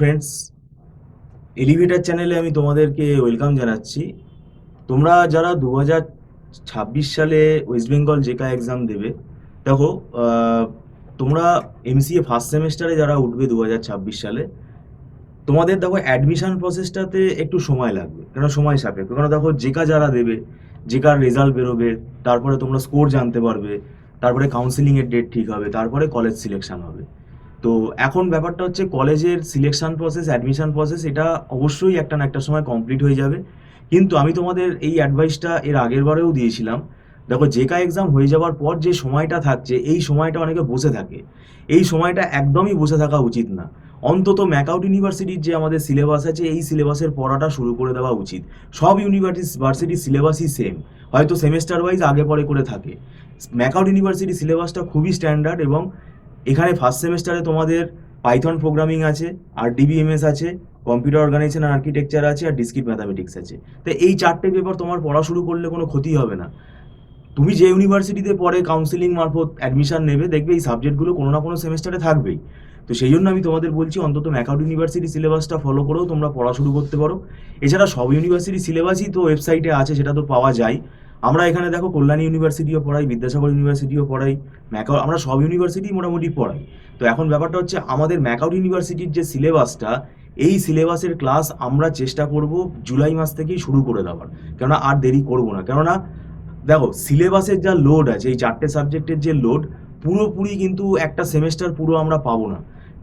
Friends, elevator চ্যানেলে আমি তোমাদেরকে ওয়েলকাম জানাচ্ছি। তোমরা যারা 2026 সালে ওয়েস্ট বেঙ্গল জেকা এক্সাম দেবে, দেখো, তোমরা এমসিএ ফার্স্ট সেমেস্টারে যারা উঠবে 2026 সালে, তোমাদের দেখো অ্যাডমিশন প্রসেসটাতে একটু সময় লাগবে, কেন সময় সাপেক্ষ। কেন দেখো, জেকা যারা দেবে, জেকার রেজাল্ট বেরোবে, তারপরে তোমরা স্কোর জানতে পারবে, তারপরে কাউন্সিলিংয়ের ডেট ঠিক হবে, তারপরে কলেজ সিলেকশন হবে। তো এখন ব্যাপারটা হচ্ছে কলেজের সিলেকশন প্রসেস, অ্যাডমিশন প্রসেস, এটা অবশ্যই একটা না একটা সময় কমপ্লিট হয়ে যাবে। কিন্তু আমি তোমাদের এই অ্যাডভাইসটা এর আগের বারেও দিয়েছিলাম। দেখো, জেকা এক্সাম হয়ে যাওয়ার পর যে সময়টা থাকছে, এই সময়টা অনেকে বসে থাকে। এই সময়টা একদমই বসে থাকা উচিত না। অন্তত ম্যাকআউট ইউনিভার্সিটির যে আমাদের সিলেবাস আছে, এই সিলেবাসের পড়াটা শুরু করে দেওয়া উচিত। সব ইউনিভার্সিটির সিলেবাসই সেম, হয়তো সেমেস্টার ওয়াইজ আগে পরে করে থাকে। ম্যাকআউট ইউনিভার্সিটির সিলেবাসটা খুবই স্ট্যান্ডার্ড, এবং এখানে ফার্স্ট সেমেস্টারে তোমাদের পাইথন প্রোগ্রামিং আছে, আর ডিবিএমএস আছে, কম্পিউটার অর্গানাইজেশন আর্কিটেকচার আছে, আর ডিসক্রিট ম্যাথামেটিক্স আছে। তো এই চারটে পেপার তোমার পড়া শুরু করলে কোনো ক্ষতি হবে না। তুমি যে ইউনিভার্সিটিতে পরে কাউন্সিলিং মারফত অ্যাডমিশন নেবে, দেখবে এই সাবজেক্টগুলো কোনো না কোনো সেমেস্টারে থাকবেই। তো সেই জন্য আমি তোমাদের বলছি, অন্তত ম্যাকআউট ইউনিভার্সিটি সিলেবাসটা ফলো করেও তোমরা পড়া শুরু করতে পারো। এছাড়া সব ইউনিভার্সিটি সিলেবাসই তো ওয়েবসাইটে আছে, সেটা তো পাওয়া যায়। আমরা এখানে দেখো কল্যাণী ইউনিভার্সিটিও পড়াই, বিদ্যাসাগর ইউনিভার্সিটিও পড়াই, আমরা সব ইউনিভার্সিটি মোটামুটি পড়াই। তো এখন ব্যাপারটা হচ্ছে, আমাদের ম্যাকআউট ইউনিভার্সিটির যে সিলেবাসটা, এই সিলেবাসের ক্লাস আমরা চেষ্টা করব জুলাই মাস থেকেই শুরু করে দেওয়ার। কেননা আর দেরি করব না। কেননা দেখো, সিলেবাসের যা লোড আছে, এই চারটে সাবজেক্টের যে লোড, পুরোপুরি কিন্তু একটা সেমেস্টার পুরো আমরা পাবো না।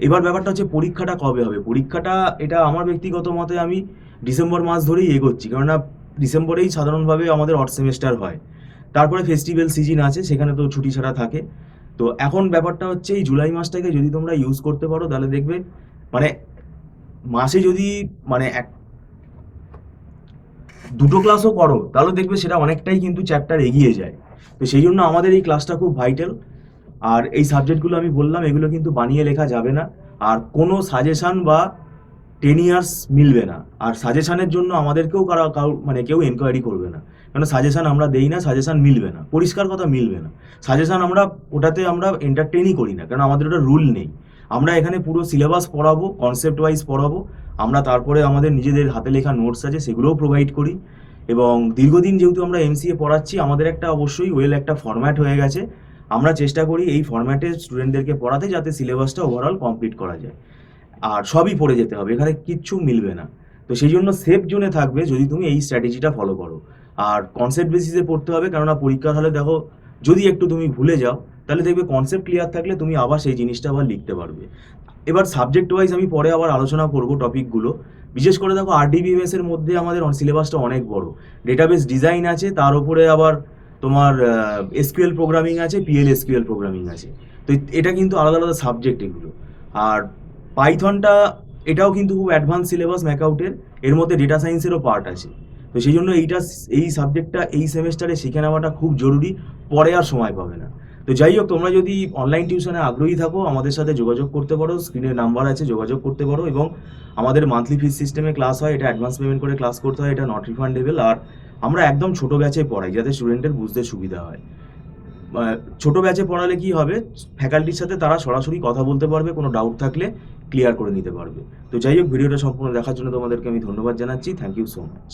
এবার ব্যাপারটা হচ্ছে পরীক্ষাটা কবে হবে। পরীক্ষাটা, এটা আমার ব্যক্তিগত মতে, আমি ডিসেম্বর মাস ধরেই এগোচ্ছি। কেননা ডিসেম্বরেই সাধারণভাবে আমাদের অড সেমেস্টার হয়। তারপরে ফেস্টিভ্যাল সিজন আছে, সেখানে তো ছুটি ছাড়া থাকে। তো এখন ব্যাপারটা হচ্ছে, এই জুলাই মাসটাকে যদি তোমরা ইউজ করতে পারো, তাহলে দেখবে মানে মাসে যদি মানে দুটো ক্লাসও করো, তাহলে দেখবে সেটা অনেকটাই কিন্তু চ্যাপ্টার এগিয়ে যায়। তো সেই জন্য আমাদের এই ক্লাসটা খুব ভাইটাল। আর এই সাবজেক্টগুলো আমি বললাম, এগুলো কিন্তু বানিয়ে লেখা যাবে না। আর কোনো সাজেশান বা 10 ইয়ার্স মিলবে না। আর সাজেশানের জন্য আমাদেরকেও মানে কেউ এনকোয়ারি করবে না। কেন সাজেশান আমরা দেই না, সাজেশান মিলবে না, পরিষ্কার কথা মিলবে না। সাজেশান ওটাতে আমরা এন্টারটেনই করি না, কারণ আমাদের ওটা রুল নেই। আমরা এখানে পুরো সিলেবাস পড়াবো, কনসেপ্ট ওয়াইজ পড়াবো। আমরা তারপরে আমাদের নিজেদের হাতে লেখা নোটস আছে, সেগুলোও প্রোভাইড করি। এবং দীর্ঘদিন যেহেতু আমরা এমসিএ পড়াচ্ছি, আমাদের একটা অবশ্যই একটা ফরম্যাট হয়ে গেছে। আমরা চেষ্টা করি এই ফরম্যাটে স্টুডেন্টদেরকে পড়াতে, যাতে সিলেবাসটা ওভারঅল কমপ্লিট করা যায়। আর সবই পড়ে যেতে হবে, এখানে কিচ্ছু মিলবে না। তো সেই জন্য সেফ জোনে থাকবে যদি তুমি এই স্ট্র্যাটেজিটা ফলো করো। আর কনসেপ্ট বেসিসে পড়তে হবে, কেননা পরীক্ষার হলে দেখো, যদি একটু তুমি ভুলে যাও, তাহলে দেখবে কনসেপ্ট ক্লিয়ার থাকলে তুমি আবার সেই জিনিসটা আবার লিখতে পারবে। এবার সাবজেক্ট ওয়াইজ আমি পরে আবার আলোচনা করব টপিকগুলো। বিশেষ করে দেখো, আরডিবিএমএস এর মধ্যে আমাদের সিলেবাসটা অনেক বড়। ডেটাবেস ডিজাইন আছে, তার উপরে আবার তোমার এসকিউএল প্রোগ্রামিং আছে, পিএল এসকিউএল প্রোগ্রামিং আছে। তো এটা কিন্তু আলাদা আলাদা সাবজেক্ট এগুলো। আর পাইথনটা, এটাও কিন্তু খুব অ্যাডভান্স সিলেবাস ম্যাকআউটের। এর মধ্যে ডেটা সায়েন্সেরও পার্ট আছে। তো সেই জন্য এই সাবজেক্টটা এই সেমেস্টারে শিখে নেওয়াটা খুব জরুরি, পরে আর সময় পাবে না। তো যাই হোক, তোমরা যদি অনলাইন টিউশনে আগ্রহী থাকো, আমাদের সাথে যোগাযোগ করতে পারো, স্ক্রিনে নাম্বার আছে, যোগাযোগ করতে পারো। এবং আমাদের মান্থলি ফিস সিস্টেমে ক্লাস হয়, এটা অ্যাডভান্স পেমেন্ট করে ক্লাস করতে হয়, এটা নট রিফান্ডেবল। আর আমরা একদম ছোট ব্যাচে পড়াই, যাতে স্টুডেন্টের বুঝতে সুবিধা হয়। ছোট ব্যাচে পড়ালে কি হবে, ফ্যাকাল্টির সাথে তারা সরাসরি কথা বলতে পারবে, কোনো ডাউট থাকলে ক্লিয়ার করে নিতে পারবে। তো যাই হোক, ভিডিওটা সম্পূর্ণ দেখার জন্য তোমাদেরকে আমি ধন্যবাদ জানাচ্ছি। Thank you so much.